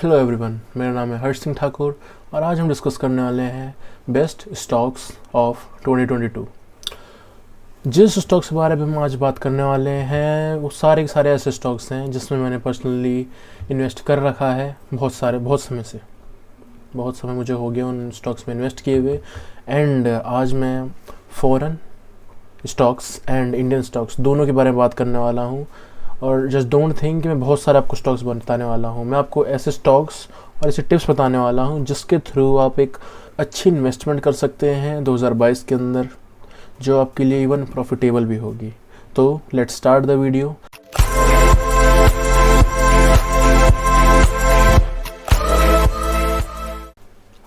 Hello everyone, मेरा नाम है हर्ष सिंह ठाकुर और आज हम डिस्कस करने वाले हैं बेस्ट स्टॉक्स ऑफ 2022। जिस स्टॉक्स के बारे में हम आज बात करने वाले हैं वो सारे के सारे ऐसे स्टॉक्स हैं जिसमें मैंने पर्सनली इन्वेस्ट कर रखा है बहुत समय मुझे हो गया उन स्टॉक्स में इन्वेस्ट किए हुए। एंड आज मैं foreign stocks and Indian stocks दोनों के बारे में बात करने वाला हूँ। और जस्ट डोंट थिंक कि मैं बहुत सारे आपको स्टॉक्स बताने वाला हूँ। मैं आपको ऐसे स्टॉक्स और ऐसे टिप्स बताने वाला हूँ जिसके थ्रू आप एक अच्छी इन्वेस्टमेंट कर सकते हैं 2022 के अंदर, जो आपके लिए इवन प्रॉफिटेबल भी होगी। तो लेट्स स्टार्ट द वीडियो।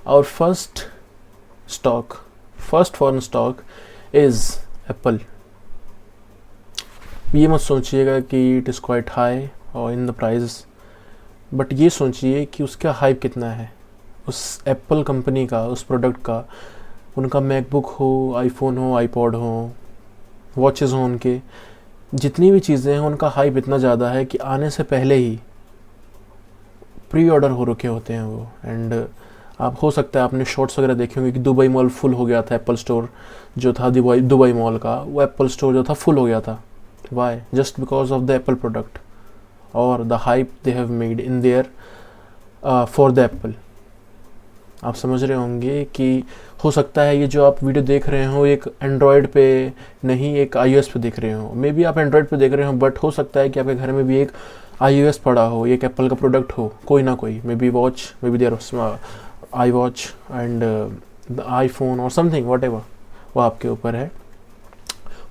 और first foreign stock is Apple. ये मत सोचिएगा कि इट इज़ क्वाइट हाई और इन द प्राइस, बट ये सोचिए कि उसका हाइप कितना है उस एप्पल कंपनी का, उस प्रोडक्ट का। उनका मैकबुक हो, आईफोन हो, आईपॉड हो, वॉचेस हो, उनके जितनी भी चीज़ें हैं उनका हाइप इतना ज़्यादा है कि आने से पहले ही प्री ऑर्डर हो रखे होते हैं वो। एंड आप हो सकता है आपने शॉर्ट्स वगैरह देखे होंगे कि दुबई मॉल फुल हो गया था। एप्पल स्टोर जो था दुबई मॉल का, वो एप्पल स्टोर जो था फुल हो गया था। Why? Just because of the Apple product or the hype they have made in their for the Apple। आप समझ रहे होंगे कि हो सकता है ये जो आप वीडियो देख रहे हो एक एंड्रॉयड पे नहीं, एक iOS पे देख रहे हो। मे बी आप एंड्रॉयड पे देख रहे हो, बट हो सकता है कि आपके घर में भी एक iOS पड़ा हो, एक एप्पल का प्रोडक्ट हो, कोई ना कोई, maybe watch, maybe there I watch and the iPhone और समथिंग वॉट एवर, वो आपके ऊपर है।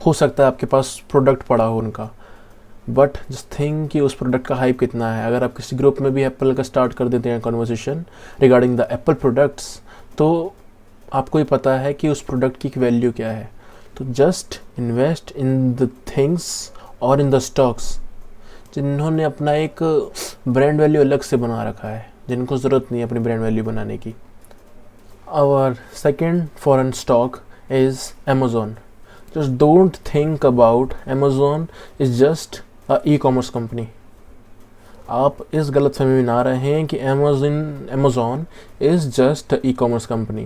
हो सकता है आपके पास प्रोडक्ट पड़ा हो उनका, बट जस्ट थिंक कि उस प्रोडक्ट का हाइप कितना है। अगर आप किसी ग्रुप में भी एप्पल का स्टार्ट कर देते हैं conversation regarding the Apple products, तो आपको ही पता है कि उस प्रोडक्ट की वैल्यू क्या है। तो just invest in the things और इन द स्टॉक्स जिन्होंने अपना एक ब्रांड वैल्यू अलग से बना रखा है, जिनको ज़रूरत नहीं है अपनी ब्रांड वैल्यू बनाने की। और second foreign stock is Amazon. Just don't think about Amazon is just a e-commerce company। आप इस गलत फहमी में ना रहें कि Amazon is just a e-commerce company।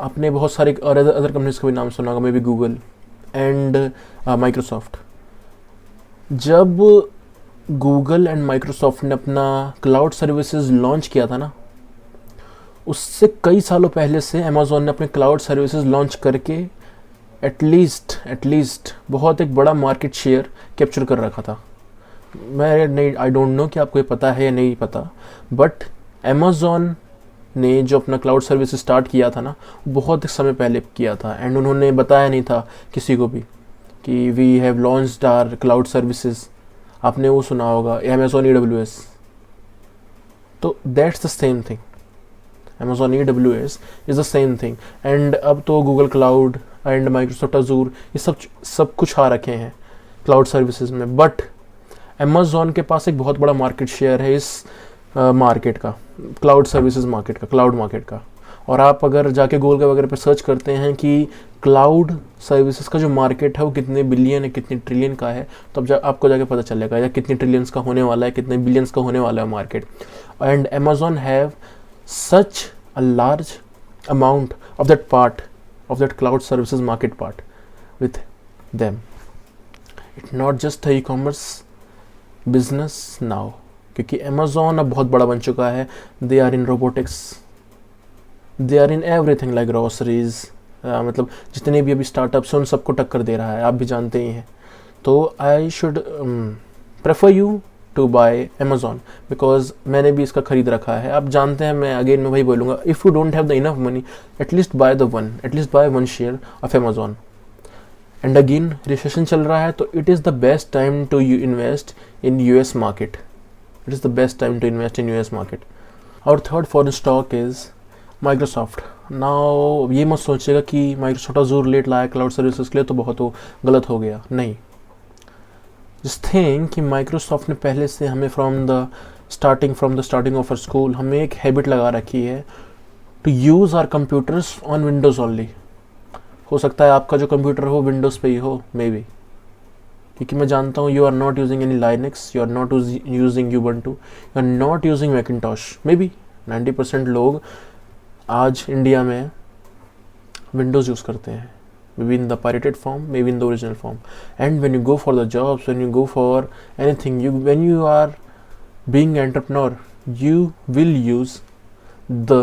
आपने बहुत सारे और अदर कंपनीज का भी नाम सुना होगा, may be Google and Microsoft. जब गूगल एंड माइक्रोसॉफ्ट ने अपना क्लाउड सर्विसेज लॉन्च किया था ना, उससे कई सालों पहले से Amazon ने अपने क्लाउड सर्विसेज लॉन्च करके एटलीस्ट बहुत एक बड़ा मार्केट शेयर कैप्चर कर रखा था। मैं नहीं, आई डोंट नो कि आपको ये पता है या नहीं पता, बट अमेज़ॉन ने जो अपना क्लाउड सर्विस स्टार्ट किया था ना, बहुत समय पहले किया था। एंड उन्होंने बताया नहीं था किसी को भी कि we have launched our cloud services. आपने वो सुना होगा Amazon AWS। तो that's the same thing, Amazon AWS is the same thing. And अब तो Google cloud and Microsoft Azure ये सब कुछ आ रखे हैं क्लाउड सर्विसेज में। बट Amazon के पास एक बहुत बड़ा मार्केट शेयर है इस मार्केट का, क्लाउड सर्विसेज मार्केट का, क्लाउड मार्केट का। और आप अगर जाके गूगल के वगैरह पे सर्च करते हैं कि क्लाउड सर्विसेज का जो मार्केट है वो कितने बिलियन है, कितने ट्रिलियन का है, तो अब आपको जाके पता चलेगा या कितने ट्रिलियंस का होने वाला है, कितने बिलियंस का होने वाला है market. And Amazon have such a large amount of that cloud services market part with them। It's not just a e-commerce business now, क्योंकि Amazon अब बहुत बड़ा बन चुका है। They are in robotics, they are in everything like groceries। मतलब जितने भी अभी स्टार्टअप्स हैं उन सबको टक्कर दे रहा है, आप भी जानते ही हैं। तो I should prefer you to buy Amazon because मैंने भी इसका खरीद रखा है। आप जानते हैं, मैं वही बोलूँगा, if you don't have the enough money at least buy one share of Amazon। And again recession चल रहा है, तो it is the best time to you invest in US market. It is the best time to invest in US market. और third foreign stock is Microsoft. Now ये मत सोचिएगा कि Microsoft Azure late लाया क्लाउड सर्विसेज के लिए तो बहुत गलत हो गया, नहीं। जिस थिंग कि माइक्रोसॉफ्ट ने पहले से हमें from the starting of our school हमें एक हैबिट लगा रखी है to use our computers on Windows only. हो सकता है आपका जो कंप्यूटर हो विंडोज़ पे ही हो, मे बी, क्योंकि मैं जानता हूँ you are not using any Linux, you are not using Ubuntu, you are not using Macintosh. Maybe 90% लोग आज इंडिया में विंडोज़ यूज़ करते हैं, maybe in the pirated form, maybe in the original form. And when you go for the jobs, when you go for anything, when you are being entrepreneur, you will use the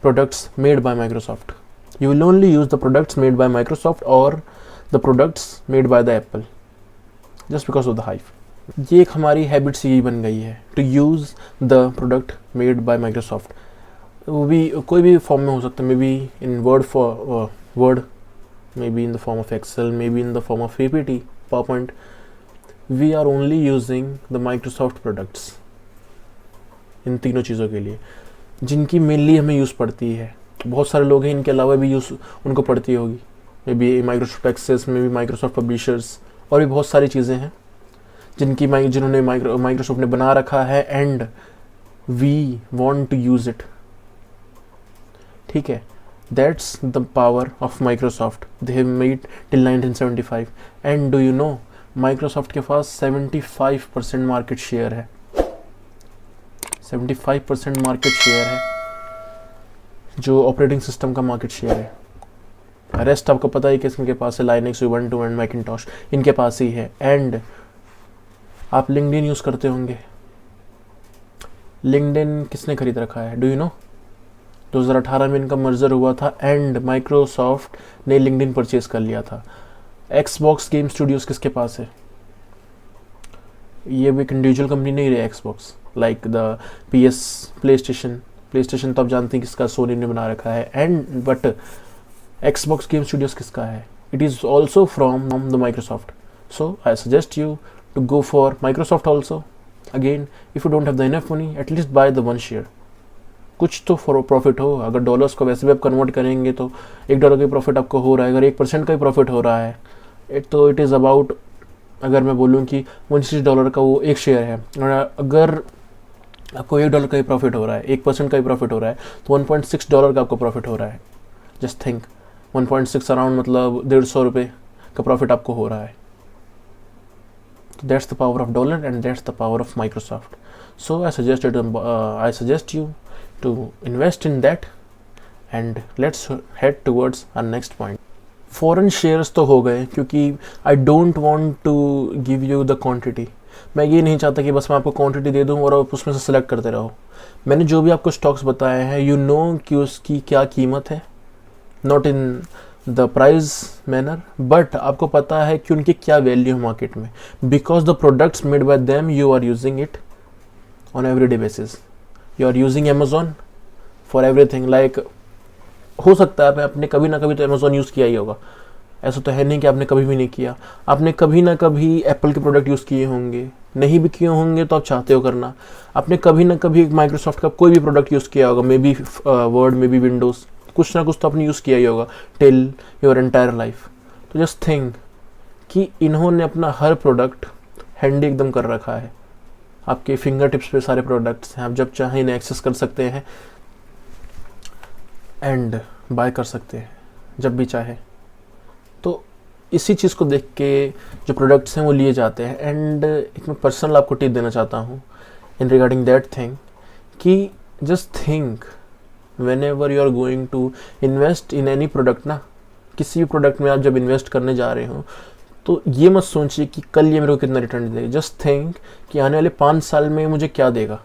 products made by Microsoft. You will only use the products made by Microsoft or the products made by the Apple, just because of the hype. ये एक हमारी habit सी बन गई है, to use the product made by Microsoft. वो भी कोई भी फॉर्म में हो सकता है, maybe in word, maybe in the form of Excel, maybe in the form of PPT, PowerPoint. We are only using the Microsoft products इन तीनों चीज़ों के लिए, जिनकी मेनली हमें यूज़ पड़ती है। बहुत सारे लोग हैं इनके अलावा भी यूज़ उनको पड़ती होगी, maybe Microsoft Access, maybe Microsoft publishers, और भी बहुत सारी चीज़ें हैं जिन्होंने माइक्रोसॉफ्ट ने बना रखा है, and we want to use it. ठीक है, that's the power of Microsoft. They have made till 1975, and do you know Microsoft के पास 75% मार्केट शेयर है। 75% मार्केट शेयर है, जो ऑपरेटिंग सिस्टम का मार्केट शेयर है। रेस्ट आपको पता ही किसके पास है, लाइनक्स, उबंटू एंड मैकिंटॉश, इनके पास ही है। एंड आप लिंक्डइन यूज़ करते होंगे, लिंक्डइन किसने खरीद रखा है, डू यू नो? 2018 में इनका मर्जर हुआ था एंड माइक्रोसॉफ्ट ने लिंक्डइन परचेज कर लिया था। एक्सबॉक्स गेम स्टूडियोज किसके पास है? ये भी एक इंडिविजुअल कंपनी नहीं रही Xbox, like the play station तो आप जानते हैं किसका, सोनी ने बना रखा है। And but Xbox game studios किसका है? It is also from the Microsoft. So I suggest you to go for Microsoft also. Again, if you don't have the enough money, at least buy the one share, कुछ तो profit हो। अगर dollars को वैसे भी आप कन्वर्ट करेंगे तो $1 का प्रॉफिट आपको हो रहा है। अगर 1% का ही प्रॉफिट हो रहा है तो इट इज़ अबाउट, अगर मैं बोलूँ कि $160 का वो एक शेयर है, और अगर आपको $1 का ही प्रॉफिट हो रहा है, 1% का ही प्रॉफिट हो रहा है, तो $1.6 का आपको प्रॉफिट हो रहा है। जस्ट थिंक, 1.6 अराउंड मतलब ₹150 का प्रॉफिट आपको हो रहा है। तो that's the power of dollar and that's the power of Microsoft. So I suggest you to invest in that, and let's head towards our next point. Foreign shares तो हो गए, क्योंकि I don't want to give you the quantity. मैं ये नहीं चाहता कि बस मैं आपको क्वांटिटी दे दूं और आप उसमें से सेलेक्ट करते रहो। मैंने जो भी आपको स्टॉक्स बताए हैं, यू नो कि उसकी क्या कीमत है, not in the price manner, but आपको पता है कि उनकी क्या वैल्यू है मार्केट में, because the products made by them you are using it on everyday basis. You are using Amazon for everything, like हो सकता है आपने कभी ना कभी तो अमेजोन यूज़ किया ही होगा, ऐसा तो है नहीं कि आपने कभी भी नहीं किया। आपने कभी ना कभी एप्पल के प्रोडक्ट यूज़ किए होंगे, नहीं भी किए होंगे तो आप चाहते हो करना। आपने कभी ना कभी माइक्रोसॉफ्ट का कोई भी प्रोडक्ट यूज़ किया होगा, may be word, may be Windows, कुछ ना कुछ तो आपने यूज़ किया ही होगा टिल योर एंटायर लाइफ। तो जस्ट थिंक कि इन्होंने अपना हर प्रोडक्ट हैंडी एकदम कर रखा है, आपके फिंगर टिप्स पे सारे प्रोडक्ट्स हैं, आप जब चाहें इन्हें एक्सेस कर सकते हैं एंड बाय कर सकते हैं जब भी चाहे। तो इसी चीज़ को देख के जो प्रोडक्ट्स हैं वो लिए जाते हैं। एंड एक मैं पर्सनल आपको टिप देना चाहता हूँ इन रिगार्डिंग दैट थिंग, कि just think whenever you are going to invest in any product ना, किसी भी प्रोडक्ट में आप जब इन्वेस्ट करने जा रहे हो तो ये मत सोचिए कि कल ये मेरे को कितना रिटर्न देगा। जस्ट थिंक कि आने वाले 5 साल में मुझे क्या देगा।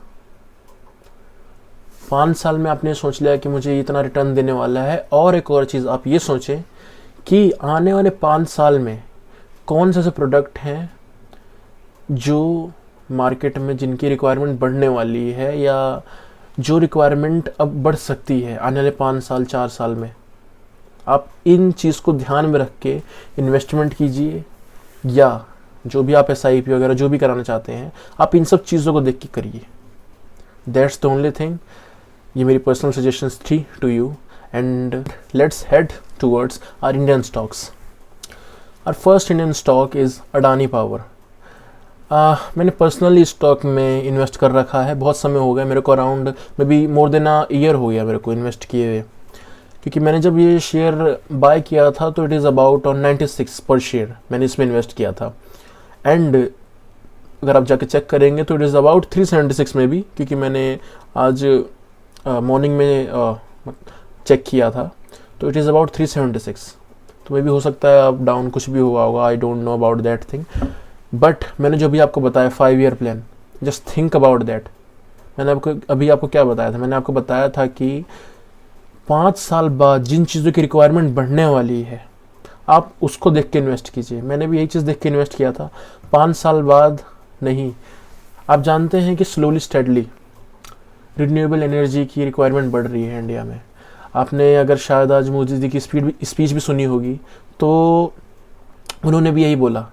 5 साल में आपने सोच लिया कि मुझे इतना रिटर्न देने वाला है, और एक और चीज़ आप ये सोचें कि आने वाले 5 साल में कौन से ऐसे प्रोडक्ट हैं जो मार्केट में जिनकी रिक्वायरमेंट बढ़ने वाली है, या जो रिक्वायरमेंट अब बढ़ सकती है आने वाले 5 साल 4 साल में। आप इन चीज़ को ध्यान में रख के इन्वेस्टमेंट कीजिए, या जो भी आप SIP वगैरह जो भी कराना चाहते हैं, आप इन सब चीज़ों को देख के करिए। That's the only thing. ये मेरी पर्सनल सजेशंस थी to you, and let's head towards our Indian stocks. Our first Indian stock is Adani power. मैंने पर्सनली स्टॉक में इन्वेस्ट कर रखा है, बहुत समय हो गया मेरे को, around maybe more than a year हो गया मेरे को इन्वेस्ट किए हुए, क्योंकि मैंने जब ये शेयर बाय किया था तो इट इज़ अबाउट ऑन 96 पर शेयर मैंने इसमें इन्वेस्ट किया था। एंड अगर आप जाके चेक करेंगे तो इट इज़ अबाउट 376 में भी, क्योंकि मैंने आज मॉर्निंग में चेक किया था, तो इट इज़ अबाउट 376। तो मे भी हो सकता है अप डाउन कुछ भी हुआ होगा, I don't know about that thing. But मैंने जो भी आपको बताया 5 year plan, just think about that. मैंने आपको क्या बताया था? मैंने आपको बताया था कि 5 साल बाद जिन चीज़ों की रिक्वायरमेंट बढ़ने वाली है, आप उसको देख के इन्वेस्ट कीजिए। मैंने भी यही चीज़ देख के इन्वेस्ट किया था। 5 साल बाद नहीं, आप जानते हैं कि स्लोली स्टेडली रिन्यूएबल एनर्जी की रिक्वायरमेंट बढ़ रही है इंडिया में। आपने अगर शायद आज मोदी जी की स्पीच भी सुनी होगी, तो उन्होंने भी यही बोला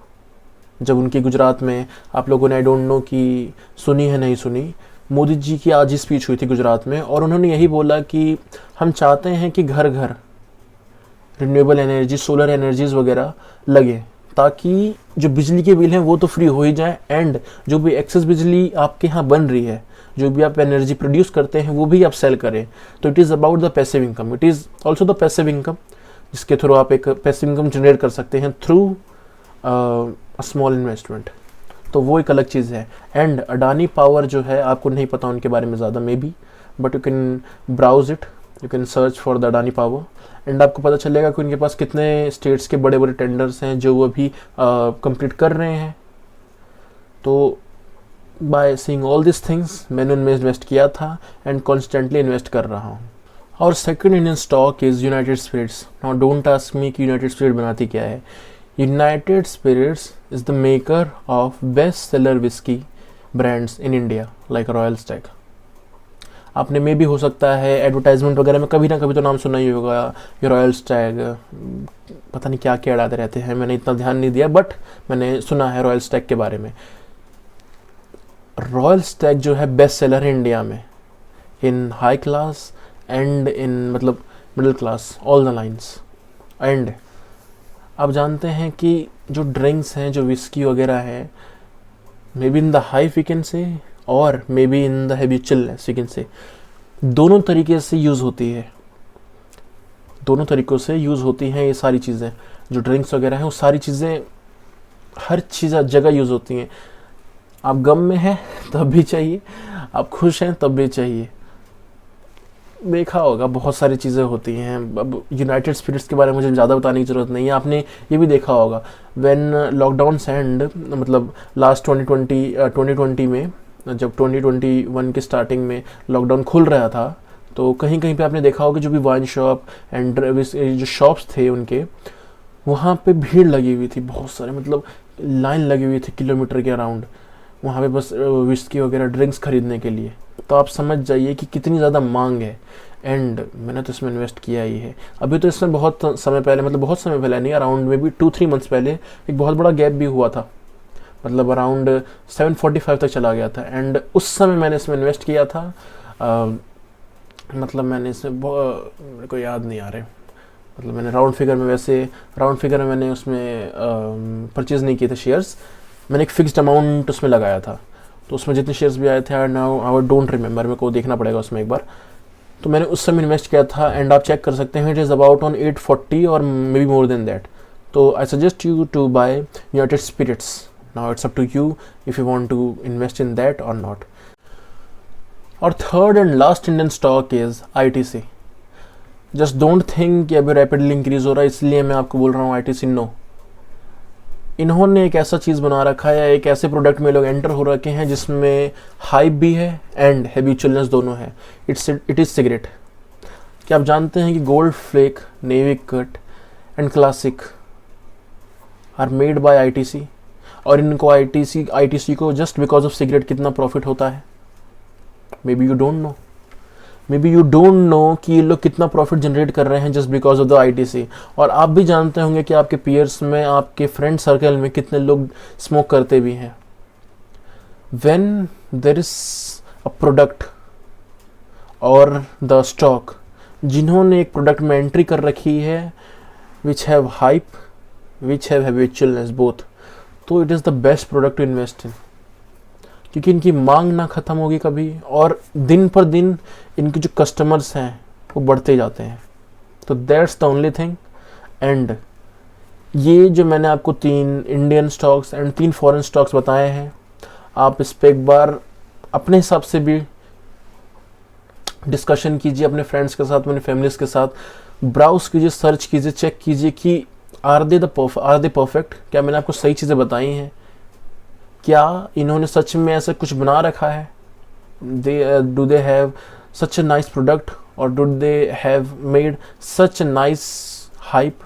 जब उनकी गुजरात में, आप लोगों ने आई डोंट नो कि सुनी है नहीं सुनी, मोदी जी की आज ही स्पीच हुई थी गुजरात में, और उन्होंने यही बोला कि हम चाहते हैं कि घर घर रिन्यूएबल एनर्जी, सोलर एनर्जीज वगैरह लगे, ताकि जो बिजली के बिल हैं वो तो फ्री हो ही जाए, एंड जो भी एक्सेस बिजली आपके यहाँ बन रही है, जो भी आप एनर्जी प्रोड्यूस करते हैं, वो भी आप सेल करें। तो it is about the passive income, it is also the passive income, जिसके थ्रू आप एक पैसिव इनकम जनरेट कर सकते हैं थ्रू अ स्मॉल इन्वेस्टमेंट। तो वो एक अलग चीज़ है। एंड अडानी पावर जो है, आपको नहीं पता उनके बारे में ज़्यादा maybe, but you can browse it, you can search for the Adani power, and आपको पता चलेगा कि उनके पास कितने स्टेट्स के बड़े बड़े टेंडर्स हैं जो वो अभी कंप्लीट कर रहे हैं। तो by seeing all this things मैंने उनमें इन्वेस्ट किया था एंड कॉन्स्टेंटली इन्वेस्ट कर रहा हूँ। और second Indian stock is United Spirits. Now don't ask me कि यूनाइटेड स्पिरिट बनाती क्या है। United Spirits is the maker of best seller whisky brands in India like Royal Stag. आपने में भी हो सकता है एडवर्टाइजमेंट वगैरह में कभी ना कभी तो नाम सुना ही होगा, ये रॉयल स्टैग, पता नहीं क्या क्या अड़ाते रहते हैं, मैंने इतना ध्यान नहीं दिया, बट मैंने सुना है रॉयल स्टैग के बारे में। रॉयल स्टैग जो है बेस्ट सेलर है इंडिया में, in high class and in मतलब middle class, all the lines. And आप जानते हैं कि जो ड्रिंक्स हैं, जो विस्की वगैरह है, maybe in the high we can say, और maybe in the habitualness we can say, दोनों तरीके से यूज़ होती है, दोनों तरीक़ों से यूज़ होती हैं ये सारी चीज़ें। जो ड्रिंक्स वगैरह हैं वो सारी चीज़ें हर चीज़ जगह यूज़ होती हैं। आप गम में हैं तब भी चाहिए, आप खुश हैं तब भी चाहिए। देखा होगा बहुत सारी चीज़ें होती हैं। अब यूनाइटेड स्पिरिट्स के बारे में मुझे ज़्यादा बताने की ज़रूरत नहीं है। आपने ये भी देखा होगा व्हेन लॉकडाउन एंड, मतलब लास्ट 2020 में, जब 2021 की स्टार्टिंग में लॉकडाउन खुल रहा था, तो कहीं कहीं पे आपने देखा होगा जो भी वाइन शॉप एंड जो शॉप्स थे उनके, वहाँ पे भीड़ लगी हुई थी, बहुत सारे, मतलब लाइन लगी हुई थी किलोमीटर के अराउंड, वहाँ पे बस विस्की वगैरह ड्रिंक्स खरीदने के लिए। तो आप समझ जाइए कि कितनी ज़्यादा मांग है। एंड मैंने तो इसमें इन्वेस्ट किया ही है। अभी तो इसमें बहुत समय पहले, मतलब बहुत समय पहले नहीं, अराउंड में भी 2-3 मंथ्स पहले एक बहुत बड़ा गैप भी हुआ था, मतलब अराउंड 745 तक चला गया था। एंड उस समय मैंने इसमें इन्वेस्ट किया था। मतलब मैंने इसमें मेरे को याद नहीं आ रहे, मतलब मैंने राउंड फिगर में मैंने उसमें परचेज़ नहीं किए थे शेयर्स, मैंने एक फिक्स्ड अमाउंट उसमें लगाया था। तो उसमें जितने शेयर्स भी आए थे, नाउ आई डोंट रिमेंबर, मेरे को देखना पड़ेगा उसमें एक बार। तो मैंने उस समय इन्वेस्ट किया था, एंड आप चेक कर सकते हैं, इट इज़ अबाउट ऑन 840 और maybe more than that. तो I suggest you to buy United Spirits. Now it's up to you if you want to invest in that और not. और third and last Indian stock is ITC। Just don't think कि अभी rapidly increase हो रहा है इसलिए मैं आपको बोल रहा हूँ ITC। नो, इन्होंने एक ऐसा चीज़ बना रखा है, एक ऐसे प्रोडक्ट में लोग एंटर हो रखे हैं जिसमें हाइप भी है एंड हैबिचुअलनेस दोनों है। It is cigarette. क्या आप जानते हैं कि Gold Flake, Navy Cut and Classic are made by ITC, और इनको ITC को जस्ट बिकॉज ऑफ सिगरेट कितना प्रॉफिट होता है, maybe you don't know कि ये लोग कितना प्रॉफिट जनरेट कर रहे हैं just because of the ITC। और आप भी जानते होंगे कि आपके पीयर्स में, आपके फ्रेंड सर्कल में कितने लोग स्मोक करते भी हैं। When there is a product और द स्टॉक जिन्होंने एक प्रोडक्ट में एंट्री कर रखी है, which have hype, which have habitualness both, तो it is the best product to invest in, क्योंकि इनकी मांग ना ख़त्म होगी कभी, और दिन पर दिन इनके जो कस्टमर्स हैं वो बढ़ते जाते हैं। तो that's the only thing. And ये जो मैंने आपको 3 Indian stocks and 3 foreign stocks बताए हैं, आप इस पर एक बार अपने हिसाब से भी डिस्कशन कीजिए, अपने फ्रेंड्स के साथ, अपने फैमिलीज के साथ ब्राउज कीजिए, सर्च कीजिए, चेक कीजिए कि आर दे परफेक्ट, क्या मैंने आपको सही चीज़ें बताई हैं, क्या इन्होंने सच में ऐसा कुछ बना रखा है, do they have such a nice product और do they have made such a nice hype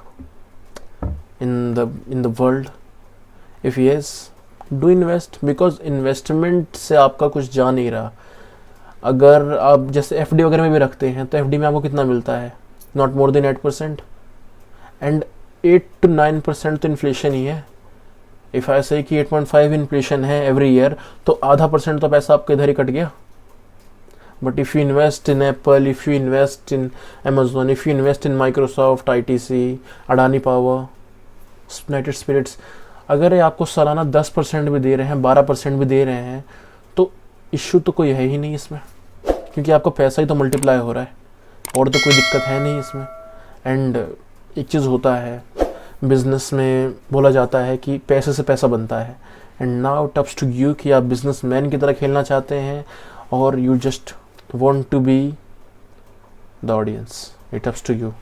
in the world. If yes, do invest, because investment से आपका कुछ जा नहीं रहा. अगर आप जैसे एफडी वगैरह में भी रखते हैं तो एफडी में आपको कितना मिलता है, not more than 8%, and 8 to 9% तो इन्फ्लेशन ही है. इफ़ आई से कि 8.5 इन्फ्लेशन है एवरी ईयर, तो आधा % तो पैसा आपके इधर ही कट गया. But if you invest in Apple, if you invest in Amazon, if you invest in Microsoft, ITC, Adani power, United Spirits, अगर ये आपको सालाना 10% भी दे रहे हैं, 12% भी दे रहे हैं, तो इश्यू तो कोई है ही नहीं इसमें, क्योंकि आपका पैसा ही तो मल्टीप्लाई हो रहा है और तो कोई दिक्कत है नहीं इसमें. एंड एक चीज़ होता है बिजनेस में, बोला जाता है कि पैसे से पैसा बनता है. And now it ups to you कि आप बिजनेसमैन की तरह खेलना चाहते हैं और you just want to be the audience. It ups to you.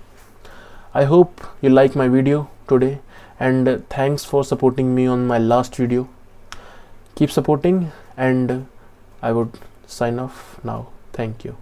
I hope you like my video today, and thanks for supporting me on my last video. Keep supporting, and I would sign off now. Thank you.